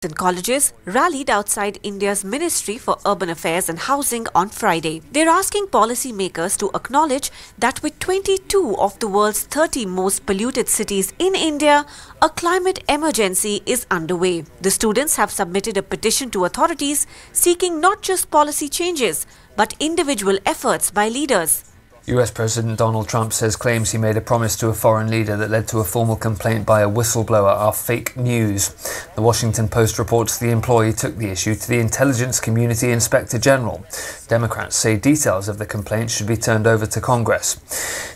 and colleges rallied outside India's Ministry for Urban Affairs and Housing on Friday. They're asking policymakers to acknowledge that with 22 of the world's 30 most polluted cities in India, a climate emergency is underway. The students have submitted a petition to authorities seeking not just policy changes, but individual efforts by leaders. US President Donald Trump says claims he made a promise to a foreign leader that led to a formal complaint by a whistleblower are fake news. The Washington Post reports the employee took the issue to the Intelligence Community Inspector General. Democrats say details of the complaint should be turned over to Congress.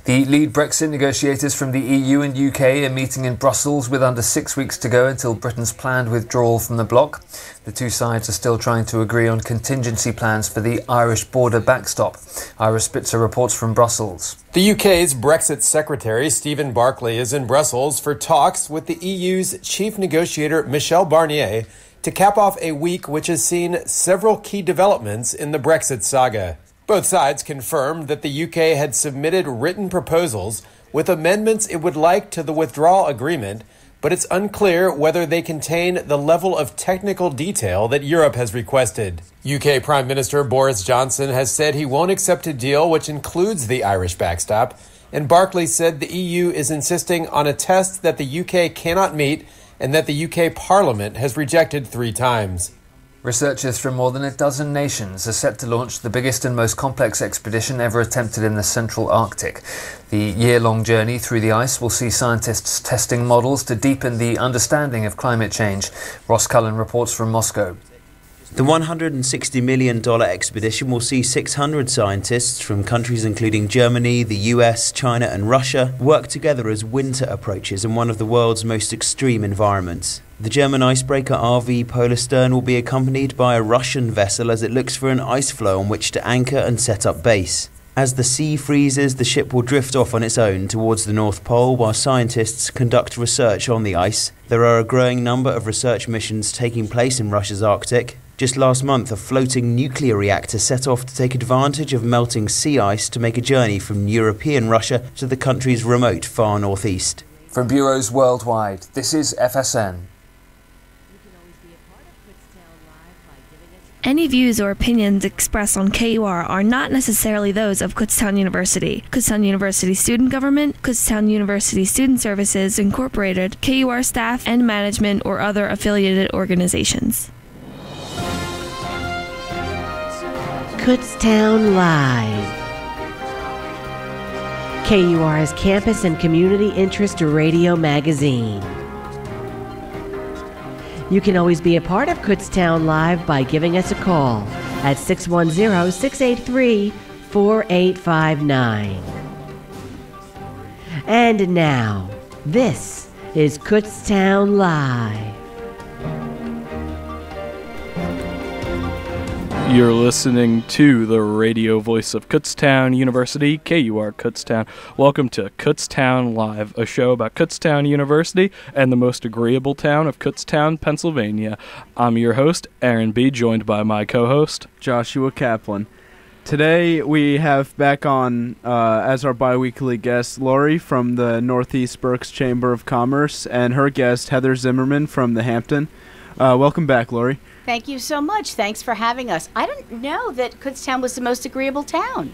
The lead Brexit negotiators from the EU and UK are meeting in Brussels with under 6 weeks to go until Britain's planned withdrawal from the bloc. The two sides are still trying to agree on contingency plans for the Irish border backstop. Ira Spitzer reports from Brussels. The UK's Brexit Secretary Stephen Barclay is in Brussels for talks with the EU's chief negotiator Michel Barnier to cap off a week which has seen several key developments in the Brexit saga. Both sides confirmed that the UK had submitted written proposals with amendments it would like to the withdrawal agreement, but it's unclear whether they contain the level of technical detail that Europe has requested. UK Prime Minister Boris Johnson has said he won't accept a deal which includes the Irish backstop, and Barclay said the EU is insisting on a test that the UK cannot meet and that the UK Parliament has rejected 3 times. Researchers from more than a dozen nations are set to launch the biggest and most complex expedition ever attempted in the central Arctic. The year-long journey through the ice will see scientists testing models to deepen the understanding of climate change. Ross Cullen reports from Moscow. The $160 million expedition will see 600 scientists from countries including Germany, the US, China and Russia work together as winter approaches in one of the world's most extreme environments. The German icebreaker RV Polarstern will be accompanied by a Russian vessel as it looks for an ice floe on which to anchor and set up base. As the sea freezes, the ship will drift off on its own towards the North Pole while scientists conduct research on the ice. There are a growing number of research missions taking place in Russia's Arctic. Just last month, a floating nuclear reactor set off to take advantage of melting sea ice to make a journey from European Russia to the country's remote far northeast. From bureaus worldwide, this is FSN. Any views or opinions expressed on KUR are not necessarily those of Kutztown University, Kutztown University Student Government, Kutztown University Student Services Incorporated, KUR staff and management, or other affiliated organizations. Kutztown Live. KUR's campus and community interest radio magazine. You can always be a part of Kutztown Live by giving us a call at 610-683-4859. And now, this is Kutztown Live. You're listening to the radio voice of Kutztown University, KUR Kutztown. Welcome to Kutztown Live, a show about Kutztown University and the most agreeable town of Kutztown, Pennsylvania. I'm your host, Aaron B., joined by my co-host, Joshua Kaplan. Today we have back on as our bi-weekly guest Lori from the Northeast Berks Chamber of Commerce and her guest Heather Zimmerman from the Hampton. Welcome back, Lori. Thank you so much. Thanks for having us. I didn't know that Kutztown was the most agreeable town.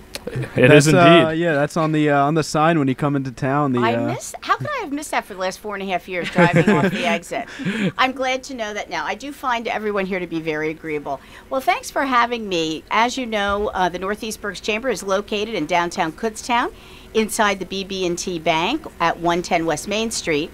It is indeed. Yeah, that's on the sign when you come into town. How could I have missed that for the last 4.5 years driving off the exit? I'm glad to know that now. I do find everyone here to be very agreeable. Well, thanks for having me. As you know, the Northeast Berks Chamber is located in downtown Kutztown, inside the BB&T Bank at 110 West Main Street.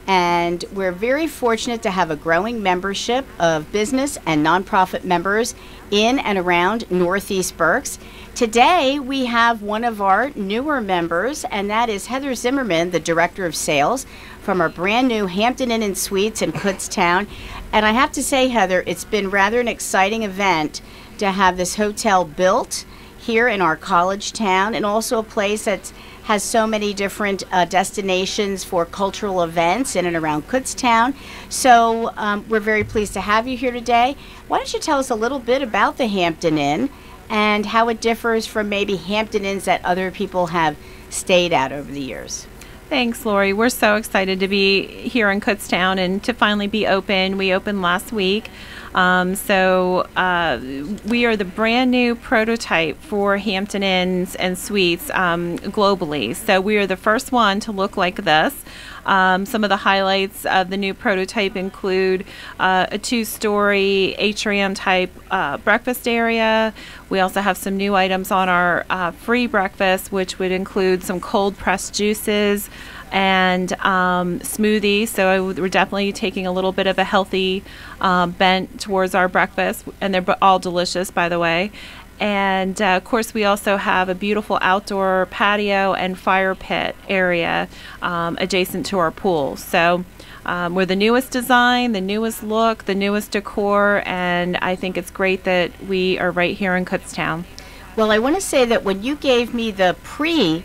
And we're very fortunate to have a growing membership of business and nonprofit members in and around Northeast Berks. Today, we have one of our newer members, and that is Heather Zimmerman, the Director of Sales from our brand new Hampton Inn Suites in Kutztown. And I have to say, Heather, it's been rather an exciting event to have this hotel built here in our college town, and also a place that has so many different destinations for cultural events in and around Kutztown. So we're very pleased to have you here today. Why don't you tell us a little bit about the Hampton Inn and how it differs from maybe Hampton Inns that other people have stayed at over the years? Thanks, Lori. We're so excited to be here in Kutztown and to finally be open. We opened last week. We are the brand new prototype for Hampton Inns and Suites globally. So we are the first one to look like this. Some of the highlights of the new prototype include a 2-story atrium-type breakfast area. We also have some new items on our free breakfast, which would include some cold-pressed juices and smoothies. So we're definitely taking a little bit of a healthy bent towards our breakfast, and they're all delicious, by the way. And of course, we also have a beautiful outdoor patio and fire pit area adjacent to our pool. So we're the newest design, the newest look, the newest decor, and I think it's great that we are right here in Kutztown. Well, I want to say that when you gave me the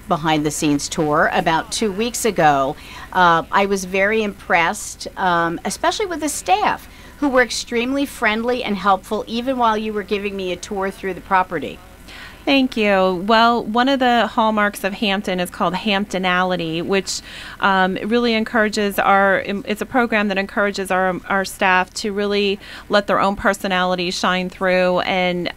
behind-the-scenes tour about 2 weeks ago, I was very impressed, especially with the staff, who were extremely friendly and helpful even while you were giving me a tour through the property. Thank you. Well, one of the hallmarks of Hampton is called Hamptonality, which really encourages it's a program that encourages our staff to really let their own personality shine through and,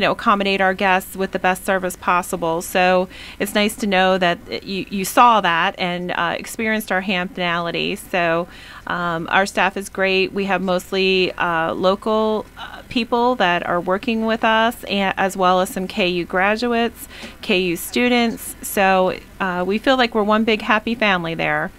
accommodate our guests with the best service possible. So it's nice to know that you saw that and experienced our Hamptonality. So our staff is great. We have mostly local people that are working with us, as well as some KU graduates, KU students. So we feel like we're one big happy family there.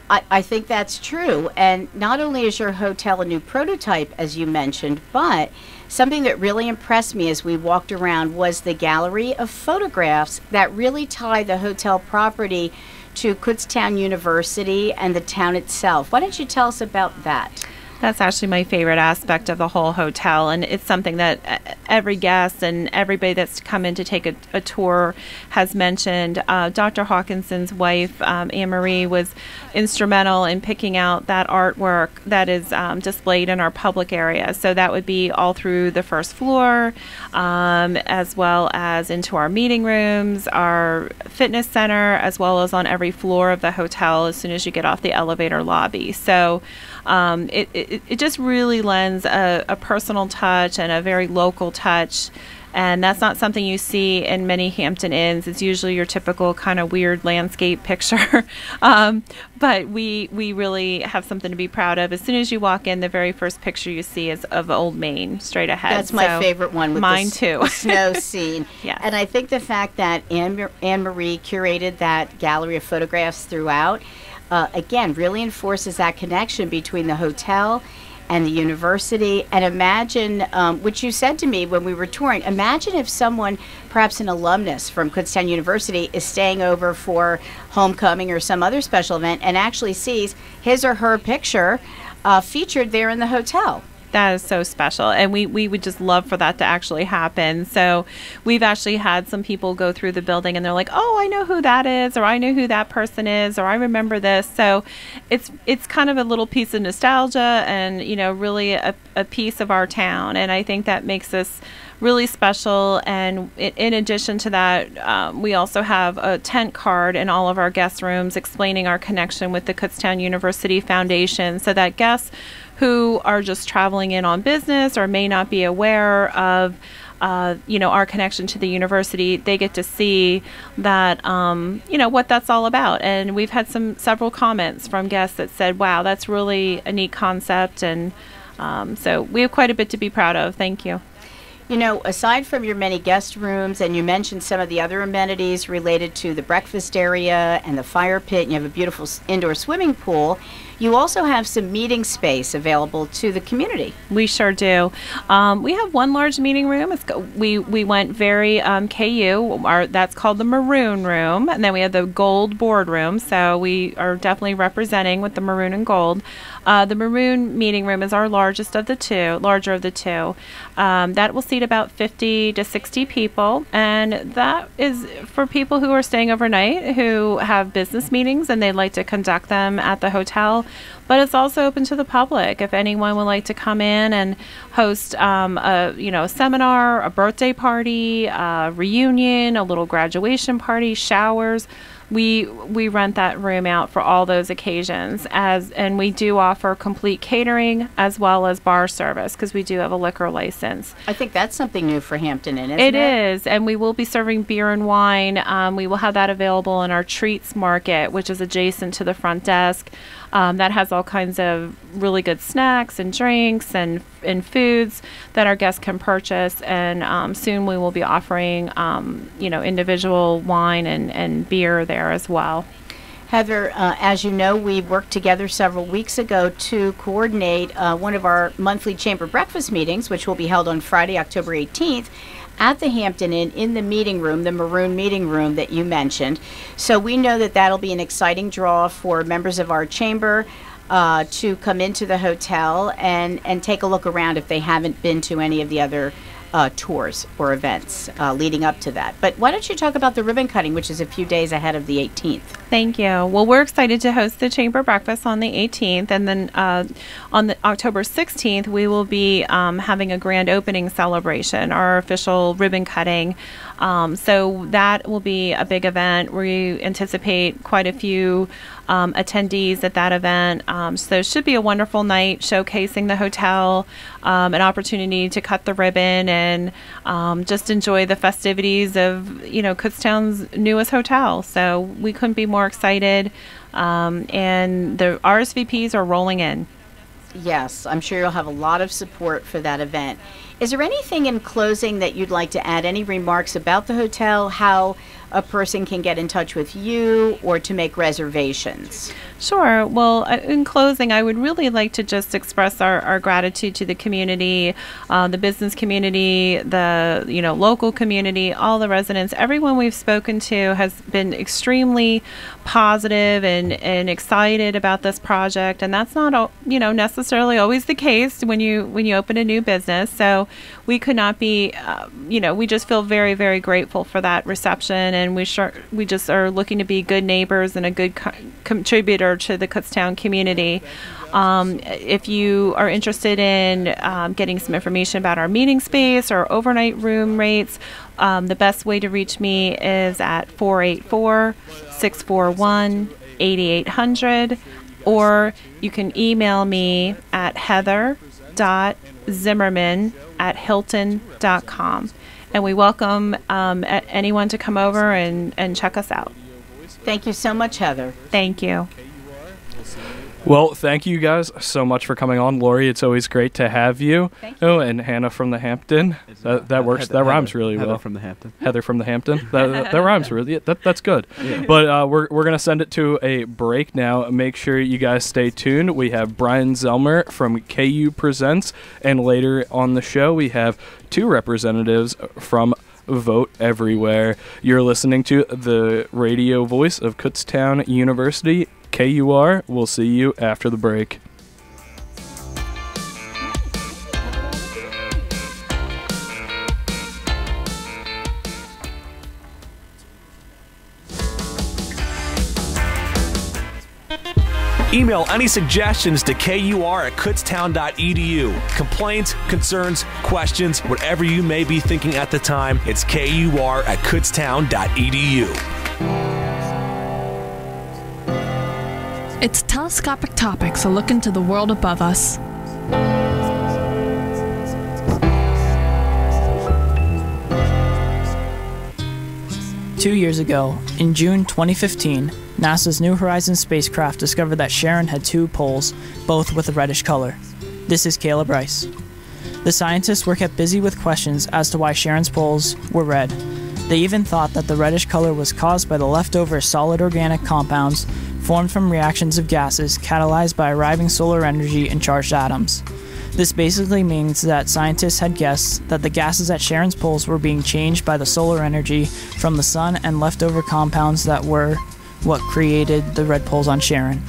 I think that's true. And not only is your hotel a new prototype, as you mentioned, but something that really impressed me as we walked around was the gallery of photographs that really tie the hotel property to Kutztown University and the town itself. Why don't you tell us about that? That's actually my favorite aspect of the whole hotel, and it's something that every guest and everybody that's come in to take a tour has mentioned. Dr. Hawkinson's wife, Anne-Marie, was instrumental in picking out that artwork that is displayed in our public area. So that would be all through the first floor, as well as into our meeting rooms, our fitness center, as well as on every floor of the hotel as soon as you get off the elevator lobby. So it just really lends a personal touch and a very local touch, and that's not something you see in many Hampton Inns. It's usually your typical kind of weird landscape picture, but we really have something to be proud of. As soon as you walk in, the very first picture you see is of Old Main, straight ahead. That's my favorite one with mine too. Snow scene. Yes. And I think the fact that Anne-Marie curated that gallery of photographs throughout, again, really enforces that connection between the hotel and the university. And imagine, which you said to me when we were touring, imagine if someone, perhaps an alumnus from Kutztown University, is staying over for homecoming or some other special event and actually sees his or her picture featured there in the hotel. That is so special, and we would just love for that to actually happen. So we've actually had some people go through the building and they're like, oh, I know who that is, or I know who that person is, or I remember this. So it's kind of a little piece of nostalgia and, really a piece of our town, and I think that makes us really special. And in addition to that, we also have a tent card in all of our guest rooms explaining our connection with the Kutztown University Foundation, so that guests who are just traveling in on business or may not be aware of our connection to the university, they get to see that what that's all about. And we've had several comments from guests that said, wow, that's really a neat concept, and so we have quite a bit to be proud of. Thank you. Aside from your many guest rooms, and you mentioned some of the other amenities related to the breakfast area and the fire pit, and you have a beautiful indoor swimming pool, you also have some meeting space available to the community. We sure do. We have one large meeting room. We went very KU. That's called the Maroon Room, and then we have the Gold Boardroom. So we are definitely representing with the maroon and gold. The Maroon meeting room is our larger of the two. That will seat about 50 to 60 people, and that is for people who are staying overnight, who have business meetings and they'd like to conduct them at the hotel. But it's also open to the public. If anyone would like to come in and host a seminar, a birthday party, a reunion, a little graduation party, showers, we rent that room out for all those occasions, and we do offer complete catering as well as bar service because we do have a liquor license. I think that's something new for Hampton Inn, isn't It it? is, and we will be serving beer and wine. We will have that available in our treats market, which is adjacent to the front desk. That has all kinds of really good snacks and drinks and foods that our guests can purchase. And soon we will be offering, individual wine and beer there as well. Heather, as you know, we worked together several weeks ago to coordinate one of our monthly chamber breakfast meetings, which will be held on Friday, October 18th, at the Hampton Inn in the meeting room, the maroon meeting room that you mentioned. So we know that that'll be an exciting draw for members of our chamber to come into the hotel and take a look around if they haven't been to any of the other tours or events leading up to that. But why don't you talk about the ribbon cutting, which is a few days ahead of the 18th? Thank you. Well, we're excited to host the chamber breakfast on the 18th, and then on the October 16th, we will be having a grand opening celebration, our official ribbon cutting. So that will be a big event. We anticipate quite a few attendees at that event. So it should be a wonderful night showcasing the hotel, an opportunity to cut the ribbon and just enjoy the festivities of, Kutztown's newest hotel. So we couldn't be more excited. And the RSVPs are rolling in. Yes, I'm sure you'll have a lot of support for that event. Is there anything in closing that you'd like to add? Any remarks about the hotel, how a person can get in touch with you or to make reservations? Sure. Well, in closing, I would really like to just express our gratitude to the community, the business community, the local community, all the residents. Everyone we've spoken to has been extremely positive and excited about this project, and that's not necessarily always the case when you open a new business. So we could not be, we just feel very, very grateful for that reception, and we just are looking to be good neighbors and a good contributor to the Kutztown community. If you are interested in getting some information about our meeting space or overnight room rates, the best way to reach me is at 484-641-8800, or you can email me at heather.zimmerman@hilton.com. And we welcome anyone to come over and check us out. Thank you so much, Heather. Thank you. Well, thank you guys so much for coming on. Lori, it's always great to have you. Thank you. Oh, and Hannah from the Hampton. That works. Heather, that rhymes really Heather well. From the Hampton. Heather from the Hampton. That rhymes really. That's good. Yeah. But we're going to send it to a break now. Make sure you guys stay tuned. We have Bryan Zellmer from KU Presents, and later on the show we have two representatives from Vote Everywhere. You're listening to the radio voice of Kutztown University, KUR. We'll see you after the break. Email any suggestions to kur@kutztown.edu. Complaints, concerns, questions, whatever you may be thinking at the time, it's kur@kutztown.edu. It's Telescopic Topics, a look into the world above us. Two years ago, in June 2015, NASA's New Horizons spacecraft discovered that Charon had two poles, both with a reddish color. This is Kayla Bryce. The scientists were kept busy with questions as to why Charon's poles were red. They even thought that the reddish color was caused by the leftover solid organic compounds formed from reactions of gases catalyzed by arriving solar energy and charged atoms. This basically means that scientists had guessed that the gases at Charon's poles were being changed by the solar energy from the sun and leftover compounds that were what created the red poles on Charon.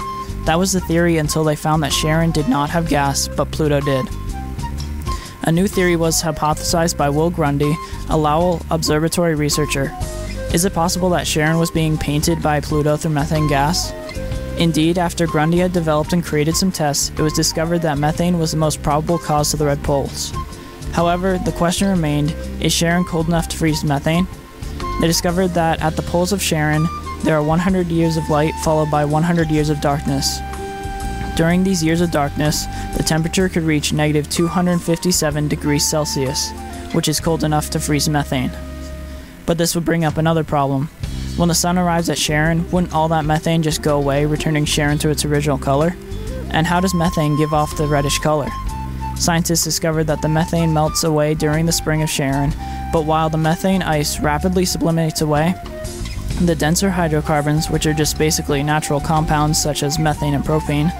That was the theory until they found that Charon did not have gas, but Pluto did. A new theory was hypothesized by Will Grundy, a Lowell Observatory researcher. Is it possible that Charon was being painted by Pluto through methane gas? Indeed, after Grundy had developed and created some tests, it was discovered that methane was the most probable cause of the red poles. However, the question remained, is Charon cold enough to freeze methane? They discovered that at the poles of Charon, There are 100 years of light followed by 100 years of darkness. During these years of darkness, the temperature could reach negative 257 degrees Celsius, which is cold enough to freeze methane. But this would bring up another problem. When the sun arrives at Sharon, wouldn't all that methane just go away, returning Sharon to its original color? And how does methane give off the reddish color? Scientists discovered that the methane melts away during the spring of Sharon, but while the methane ice rapidly sublimates away, the denser hydrocarbons, which are just basically natural compounds such as methane and propane,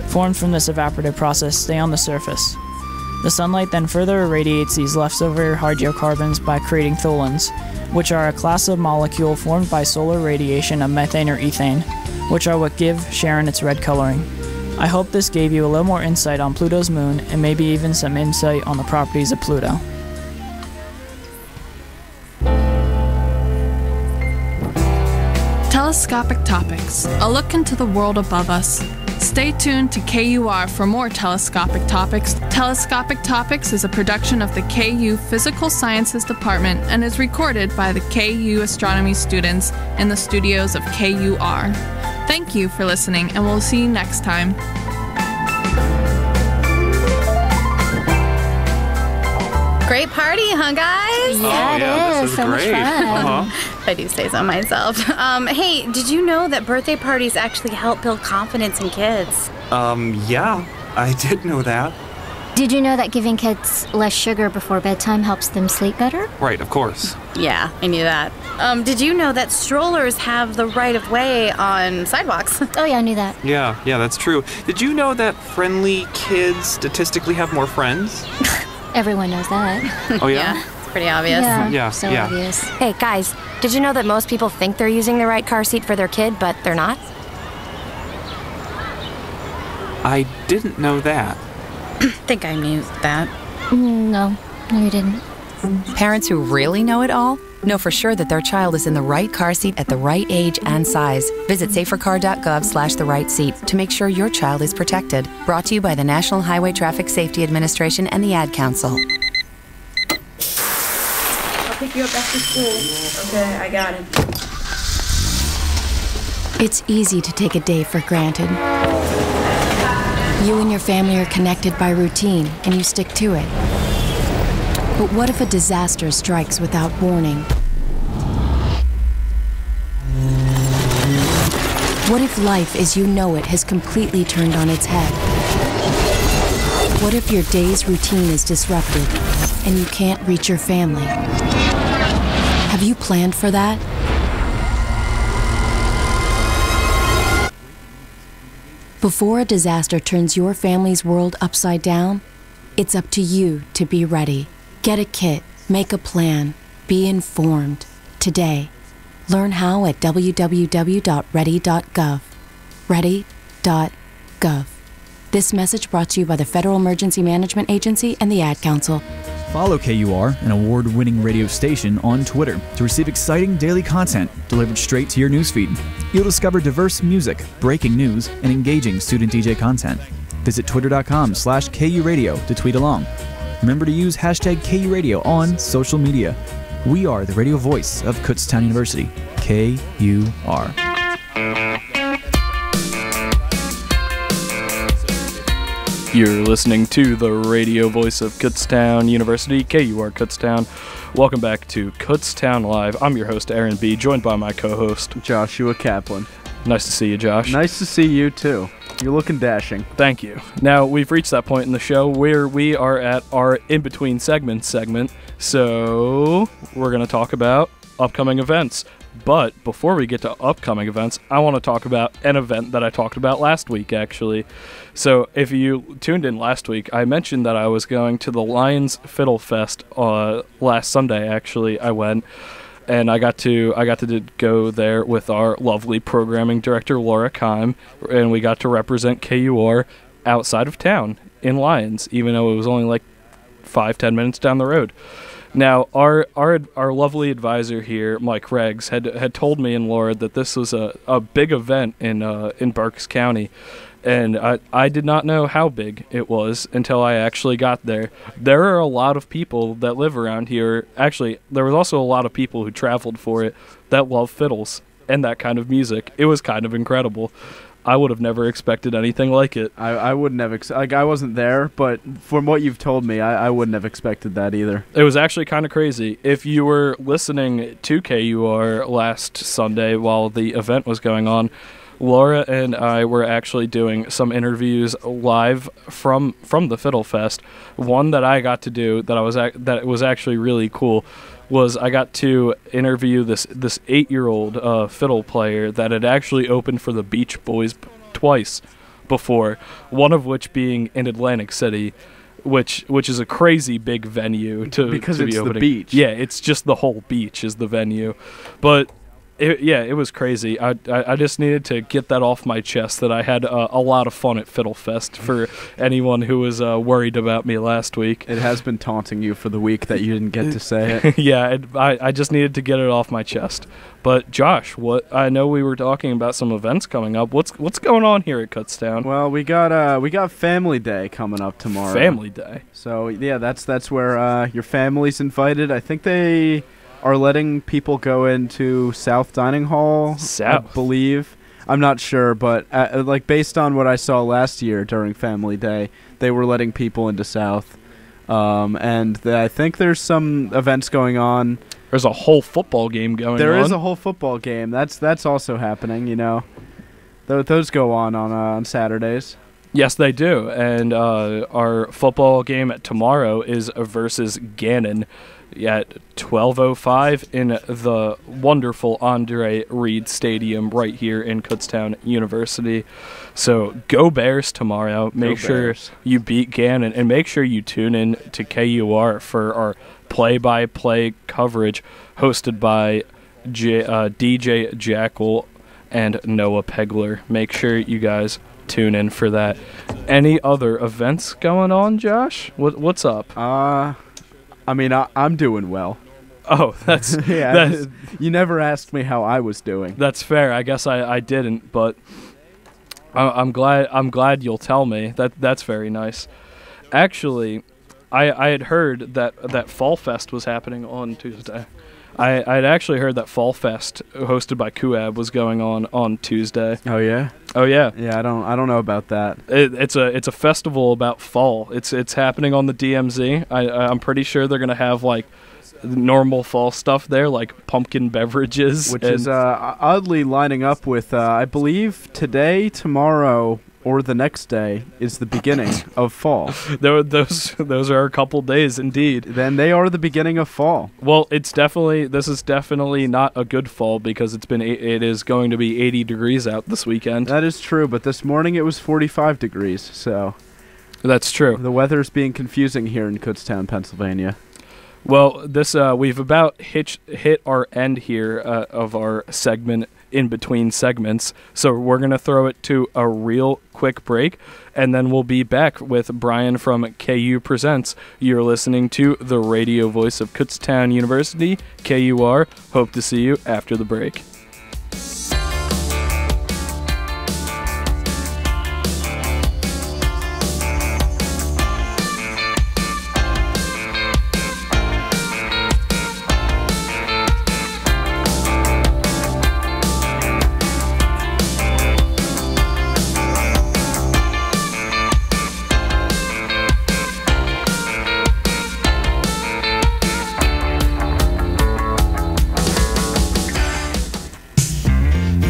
formed from this evaporative process stay on the surface. The sunlight then further irradiates these leftover hydrocarbons by creating tholins, which are a class of molecule formed by solar radiation of methane or ethane, which are what give Sharon its red coloring. I hope this gave you a little more insight on Pluto's moon and maybe even some insight on the properties of Pluto. Telescopic Topics, a look into the world above us. Stay tuned to KUR for more Telescopic Topics. Telescopic Topics is a production of the KU Physical Sciences Department and is recorded by the KU astronomy students in the studios of KUR. Thank you for listening, and we'll see you next time. Great party, huh, guys? Yeah, this is so great. Much fun. Uh-huh. If I do say so myself. Hey, did you know that birthday parties actually help build confidence in kids? Yeah, I did know that. Did you know that giving kids less sugar before bedtime helps them sleep better? Right, of course. Yeah, I knew that. Did you know that strollers have the right of way on sidewalks? Oh yeah, I knew that. Yeah, that's true. Did you know that friendly kids statistically have more friends? Everyone knows that. Oh yeah? Yeah, it's pretty obvious. Yeah, so yeah. obvious. Hey, guys, did you know that most people think they're using the right car seat for their kid, but they're not? I didn't know that. I think I knew that. No, you didn't. Parents who really know it all know for sure that their child is in the right car seat at the right age and size. Visit safercar.gov/the-right-seat to make sure your child is protected. Brought to you by the National Highway Traffic Safety Administration and the Ad Council. I'll pick you up after school. Okay, I got it. It's easy to take a day for granted. You and your family are connected by routine, and you stick to it. But what if a disaster strikes without warning? What if life as you know it has completely turned on its head? What if your day's routine is disrupted and you can't reach your family? Have you planned for that? Before a disaster turns your family's world upside down, it's up to you to be ready. Get a kit, make a plan, be informed. Today, learn how at www.ready.gov. Ready.gov. This message brought to you by the Federal Emergency Management Agency and the Ad Council. Follow KUR, an award-winning radio station, on Twitter to receive exciting daily content delivered straight to your newsfeed. You'll discover diverse music, breaking news, and engaging student DJ content. Visit twitter.com/KURadio to tweet along. Remember to use hashtag KURadio on social media. We are the radio voice of Kutztown University, KUR. You're listening to the radio voice of Kutztown University, KUR Kutztown. Welcome back to Kutztown Live. I'm your host, Aaron B., joined by my co-host, Joshua Kaplan. Nice to see you, Josh. Nice to see you, too. You're looking dashing. Thank you. Now, we've reached that point in the show where we are at our in-between segment, so we're going to talk about upcoming events. But before we get to upcoming events, I want to talk about an event that I talked about last week, actually. So if you tuned in last week, I mentioned that I was going to the Lions Fiddle Fest last Sunday, actually. I went. And I got to go there with our lovely programming director, Laura Keim, and we got to represent KUR outside of town in Lyons, even though it was only like 5-10 minutes down the road. Now, our lovely advisor here, Mike Reggs, had told me and Laura that this was a big event in Berks County. And I did not know how big it was until I actually got there. There are a lot of people that live around here. Actually, there was also a lot of people who traveled for it that love fiddles. and that kind of music. It was kind of incredible. I would have never expected anything like it. I wouldn't have I wasn't there, but from what you've told me, I wouldn't have expected that either. It was actually kind of crazy. If you were listening to KUR last Sunday while the event was going on, Laura and I were actually doing some interviews live from the Fiddle Fest. One that I got to do that was actually really cool was I got to interview this 8-year-old fiddle player that had actually opened for the Beach Boys twice before, one of which being in Atlantic City, which is a crazy big venue because to it's be opening. The beach. Yeah, it's just the whole beach is the venue, but. It was crazy. I just needed to get that off my chest that I had a lot of fun at Fiddle Fest for anyone who was worried about me last week. It has been taunting you for the week that you didn't get to say it. Yeah, I just needed to get it off my chest. But Josh, I know we were talking about some events coming up. What's going on here at Kutztown? Well, we got Family Day coming up tomorrow. Family Day. So yeah, that's where your family's invited. I think they are letting people go into South Dining Hall, I believe. I'm not sure, but based on what I saw last year during Family Day, they were letting people into South. I think there's some events going on. There's a whole football game going on. There is a whole football game. That's also happening, you know. Those go on Saturdays. Yes, they do. And our football game tomorrow is versus Gannon at 12:05 in the wonderful Andre Reed Stadium right here in Kutztown University. So go Bears tomorrow. Make sure you beat Gannon, and make sure you tune in to KUR for our play-by-play coverage hosted by DJ Jackal and Noah Pegler. Make sure you guys tune in for that. Any other events going on, Josh? What's up? I'm doing well. Oh, that's yeah. You never asked me how I was doing. That's fair. I guess I didn't, but I'm glad you'll tell me. That's very nice. Actually, I had heard that Fall Fest was happening on Tuesday. I had actually heard that Fall Fest hosted by KUAB was going on Tuesday. Oh yeah. Oh yeah. Yeah, I don't know about that. It's a festival about fall. It's happening on the DMZ. I'm pretty sure they're gonna have like normal fall stuff there, like pumpkin beverages, which is oddly lining up with I believe today, tomorrow, or the next day is the beginning of fall. Those are a couple days indeed. Then they are the beginning of fall. Well, this is definitely not a good fall because it is going to be 80 degrees out this weekend. That is true, but this morning it was 45 degrees, so that's true. The weather's being confusing here in Kutztown, Pennsylvania. Well, we've about hit our end here of our segment in between segments, so we're going to throw it to a real quick break, and then we'll be back with Bryan from KU Presents. You're listening to the radio voice of Kutztown University, KUR. Hope to see you after the break.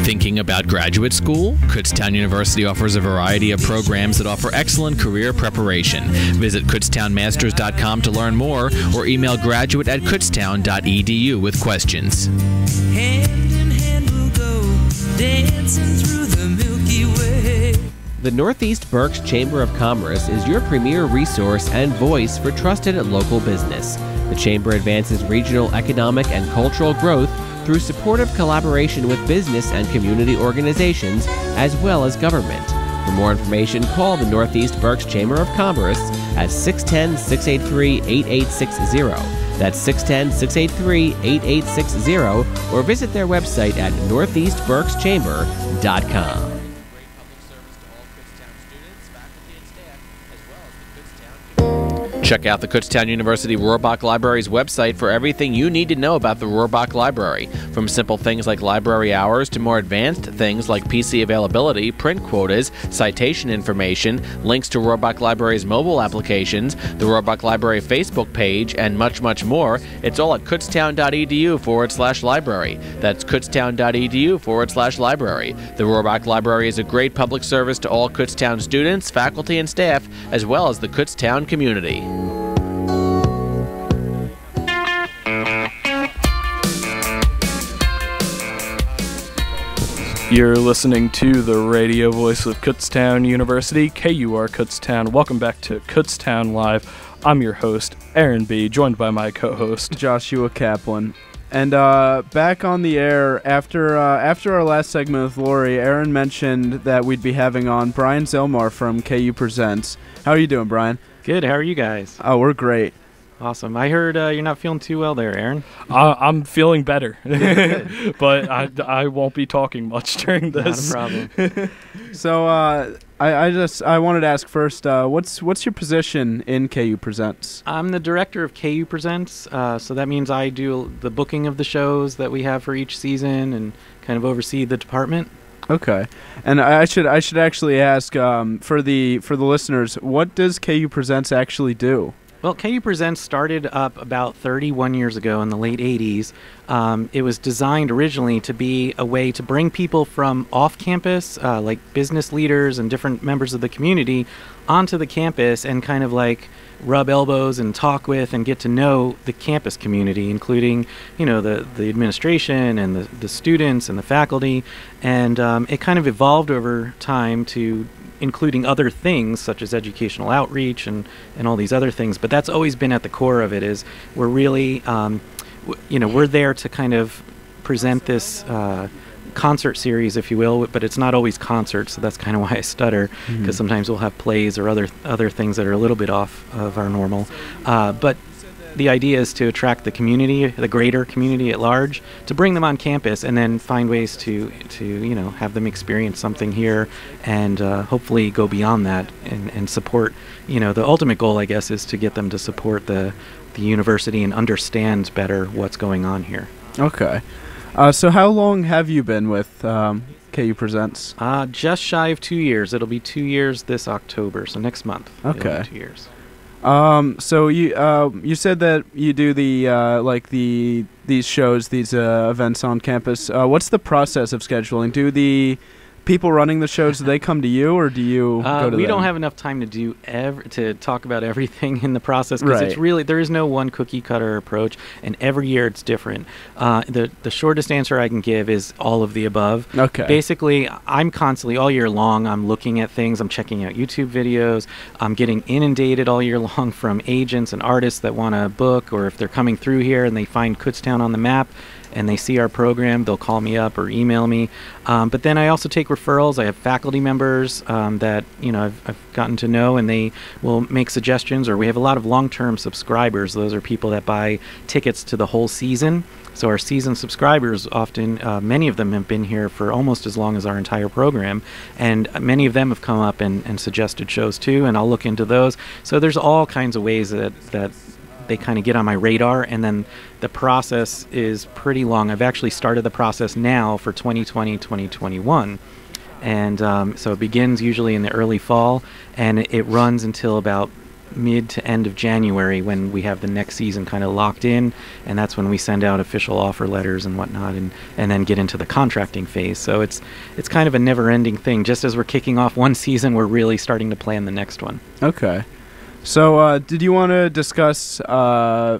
Thinking about graduate school? Kutztown University offers a variety of programs that offer excellent career preparation. Visit kutztownmasters.com to learn more or email graduate@kutztown.edu with questions. Hand in hand we'll go, dancing through the Milky Way. The Northeast Berks Chamber of Commerce is your premier resource and voice for trusted local business. The Chamber advances regional economic and cultural growth through supportive collaboration with business and community organizations, as well as government. For more information, call the Northeast Berks Chamber of Commerce at 610-683-8860. That's 610-683-8860, or visit their website at northeastberkschamber.com. Check out the Kutztown University Rohrbach Library's website for everything you need to know about the Rohrbach Library, from simple things like library hours to more advanced things like PC availability, print quotas, citation information, links to Rohrbach Library's mobile applications, the Rohrbach Library Facebook page, and much, much more. It's all at kutztown.edu/library. That's kutztown.edu/library. The Rohrbach Library is a great public service to all Kutztown students, faculty, and staff, as well as the Kutztown community. You're listening to the radio voice of Kutztown University, KUR Kutztown. Welcome back to Kutztown Live. I'm your host, Aaron B., joined by my co-host, Joshua Kaplan. And back on the air, after our last segment with Lori, Aaron mentioned that we'd be having on Bryan Zellmer from KU Presents. How are you doing, Bryan? Good. How are you guys? Oh, we're great. Awesome. I heard you're not feeling too well there, Aaron. I'm feeling better, but I won't be talking much during this. Not a problem. So I wanted to ask first, what's your position in KU Presents? I'm the director of KU Presents, so that means I do the booking of the shows that we have for each season and kind of oversee the department. Okay, and I should actually ask for the listeners, what does KU Presents actually do? Well, KU Presents started up about 31 years ago in the late 80s. It was designed originally to be a way to bring people from off campus, like business leaders and different members of the community, onto the campus and kind of like rub elbows and talk with and get to know the campus community, including, the administration and the students and the faculty. And it kind of evolved over time to including other things such as educational outreach and all these other things. But that's always been at the core of it, is we're really, we're there to kind of present this concert series, if you will, but it's not always concerts, so that's kind of why I stutter, because sometimes we'll have plays or other things that are a little bit off of our normal. But the idea is to attract the community, the greater community at large, to bring them on campus and then find ways to have them experience something here and hopefully go beyond that and support, the ultimate goal, I guess, is to get them to support the university and understand better what's going on here. Okay. So how long have you been with KU Presents? Just shy of 2 years. It'll be 2 years this October, so next month. Okay. It'll be 2 years. So you said that you do these shows, these events on campus. What's the process of scheduling? Do the people running the shows, do they come to you, or do you go to we them? don't have enough time to do to talk about everything in the process, because it's really, there is no one cookie cutter approach, and every year it's different. The shortest answer I can give is all of the above. Okay. Basically, I'm constantly, all year long, I'm looking at things, I'm checking out YouTube videos, I'm getting inundated all year long from agents and artists that want to book, or if they're coming through here and they find Kutztown on the map and they see our program, they'll call me up or email me. But then I also take referrals. I have faculty members that I've gotten to know, and they will make suggestions. Or we have a lot of long-term subscribers. Those are people that buy tickets to the whole season. So our season subscribers, often many of them have been here for almost as long as our entire program, and many of them have come up and suggested shows too, and I'll look into those. So there's all kinds of ways that they kind of get on my radar, and then the process is pretty long. I've actually started the process now for 2020-2021, and so it begins usually in the early fall, and it runs until about mid to end of January, when we have the next season kind of locked in, and that's when we send out official offer letters and whatnot, and then get into the contracting phase. So it's kind of a never-ending thing. Just as we're kicking off one season, we're really starting to plan the next one. Okay. So, did you want to discuss, the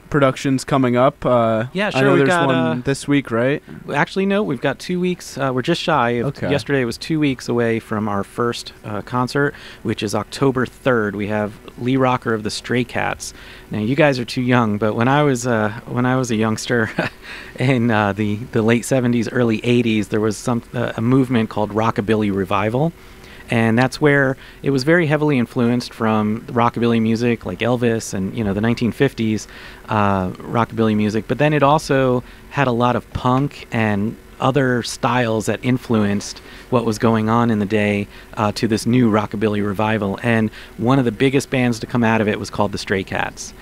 productions coming up? Yeah, sure. I know We've there's got one this week, right? Actually, no. We've got 2 weeks. We're just shy of. Okay. Yesterday was 2 weeks away from our first concert, which is October 3rd. We have Lee Rocker of the Stray Cats. Now, you guys are too young, but when I was a youngster in the late 70s, early 80s, there was a movement called Rockabilly Revival. And that's where it was very heavily influenced from rockabilly music like Elvis and, the 1950s rockabilly music. But then it also had a lot of punk and other styles that influenced what was going on in the day to this new rockabilly revival. And one of the biggest bands to come out of it was called the Stray Cats.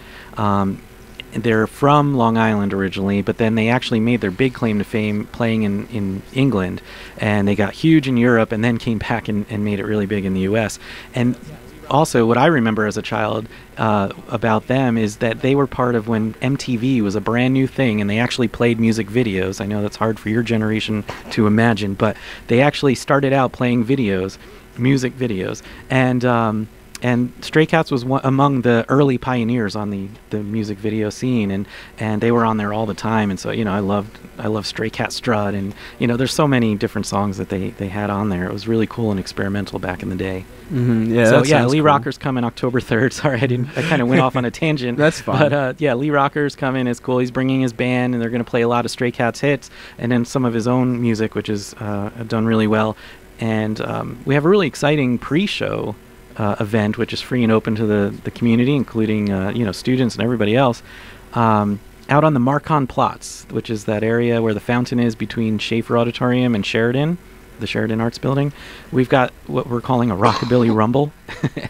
They're from Long Island originally, but then they actually made their big claim to fame playing in England, and they got huge in Europe and then came back and made it really big in the US. And also, what I remember as a child about them is that they were part of when MTV was a brand new thing, and they actually played music videos. I know that's hard for your generation to imagine, but they actually started out playing videos, music videos, and Stray Cats was among the early pioneers on the music video scene, and they were on there all the time. And so, I love Stray Cat Strut, and there's so many different songs that they had on there. It was really cool and experimental back in the day. Mm-hmm. Yeah. So Lee cool. Rocker's coming October 3rd. Sorry, I kind of went off on a tangent. That's fine. But Lee Rocker's coming. It's cool. He's bringing his band, and they're going to play a lot of Stray Cats hits, and then some of his own music, which is done really well. And we have a really exciting pre-show event, which is free and open to the community, including students and everybody else, out on the Marcon Platz, which is that area where the fountain is between Schaefer Auditorium and Sheridan, the Sheridan Arts Building. We've got what we're calling a Rockabilly Rumble,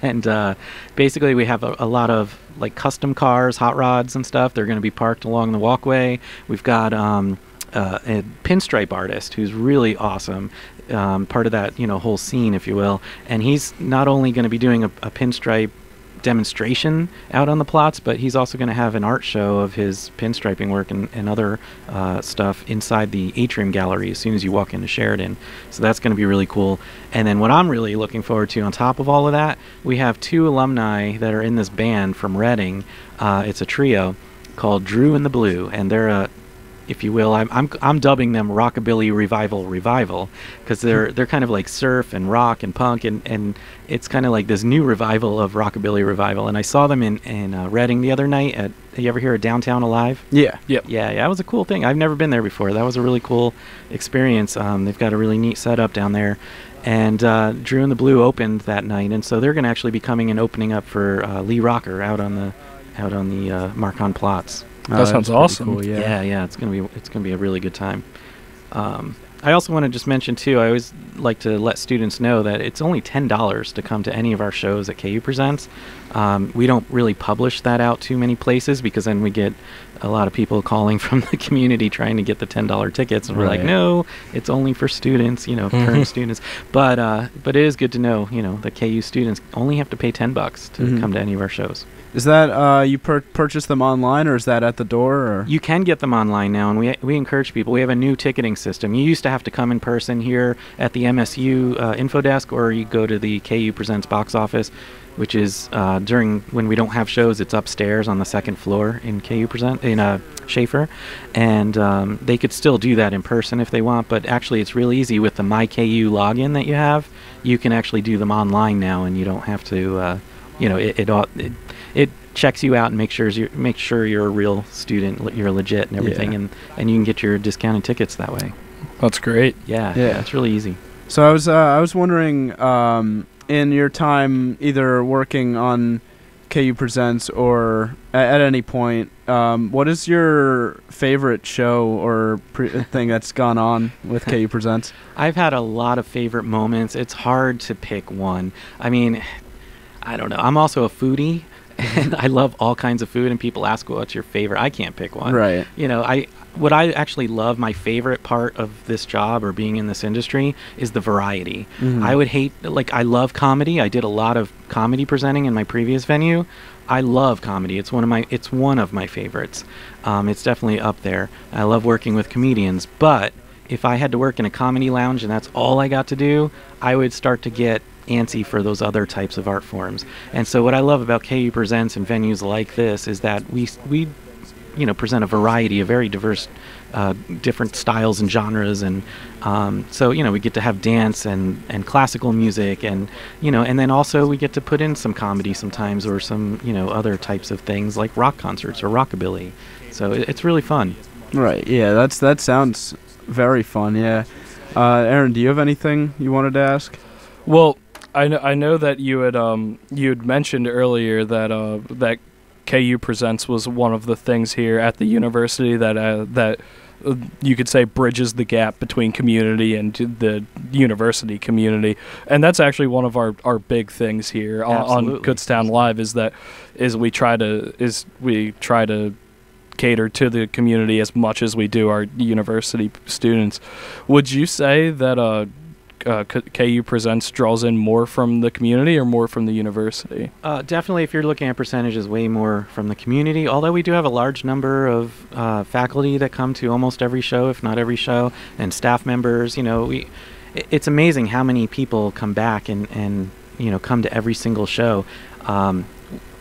and basically we have a lot of like custom cars, hot rods and stuff. They're going to be parked along the walkway. We've got a pinstripe artist who's really awesome, part of that whole scene, if you will, and he's not only going to be doing a pinstripe demonstration out on the plots, but he's also going to have an art show of his pinstriping work and other stuff inside the atrium gallery as soon as you walk into Sheridan. So that's going to be really cool. And then what I'm really looking forward to on top of all of that, we have 2 alumni that are in this band from Reading. It's a trio called Drew and the Blue, and they're if you will, I'm dubbing them Rockabilly Revival, because they're kind of like surf and rock and punk, and it's kind of like this new revival of Rockabilly Revival. And I saw them in Reading the other night. You ever hear of Downtown Alive? Yeah. Yeah, that was a cool thing. I've never been there before. That was a really cool experience. They've got a really neat setup down there. And Drew and the Blue opened that night, and so they're going to actually be coming and opening up for Lee Rocker out on the Marcon Platz. That sounds awesome. Cool, yeah. It's gonna be a really good time. I also want to just mention too, I always like to let students know that it's only $10 to come to any of our shows at KU Presents. We don't really publish that out too many places, because then we get a lot of people calling from the community trying to get the $10 tickets, and we're like, no, it's only for students, current students. But it is good to know, that KU students only have to pay $10 to come to any of our shows. Is that you purchase them online, or is that at the door? Or? You can get them online now, and we encourage people. We have a new ticketing system. You used to have to come in person here at the MSU info desk, or you go to the KU Presents box office, which is when we don't have shows, it's upstairs on the second floor in KU Present in Schaefer, and they could still do that in person if they want. But actually, it's really easy with the MyKU login that you have. You can actually do them online now, and you don't have to. It checks you out and make sure you're a real student, you're legit and everything, and you can get your discounted tickets that way. That's great. Yeah, it's really easy. So I was wondering, in your time either working on KU Presents or at any point, what is your favorite show or thing that's gone on with KU Presents? I've had a lot of favorite moments. It's hard to pick one. I mean, I don't know. I'm also a foodie, and I love all kinds of food, and people ask, well, what's your favorite? I can't pick one. Right. What I actually love, my favorite part of this job or being in this industry is the variety. Mm-hmm. I love comedy. I did a lot of comedy presenting in my previous venue. I love comedy. It's one of my favorites. It's definitely up there. I love working with comedians, but if I had to work in a comedy lounge and that's all I got to do, I would start to get antsy for those other types of art forms. And so what I love about KU Presents and venues like this is that we present a variety of very diverse different styles and genres, and so we get to have dance and classical music, and and then also we get to put in some comedy sometimes, or some other types of things like rock concerts or rockabilly. So it's really fun. Right. Yeah, that sounds very fun. Yeah. Aaron, do you have anything you wanted to ask? Well, I know that you had mentioned earlier that KU Presents was one of the things here at the university that you could say, bridges the gap between community and the university community. And that's actually one of our big things here on Kutztown Live is we try to cater to the community as much as we do our university students. Would you say that KU Presents draws in more from the community or more from the university? Definitely, if you're looking at percentages, way more from the community, although we do have a large number of faculty that come to almost every show, if not every show, and staff members. It's amazing how many people come back and come to every single show.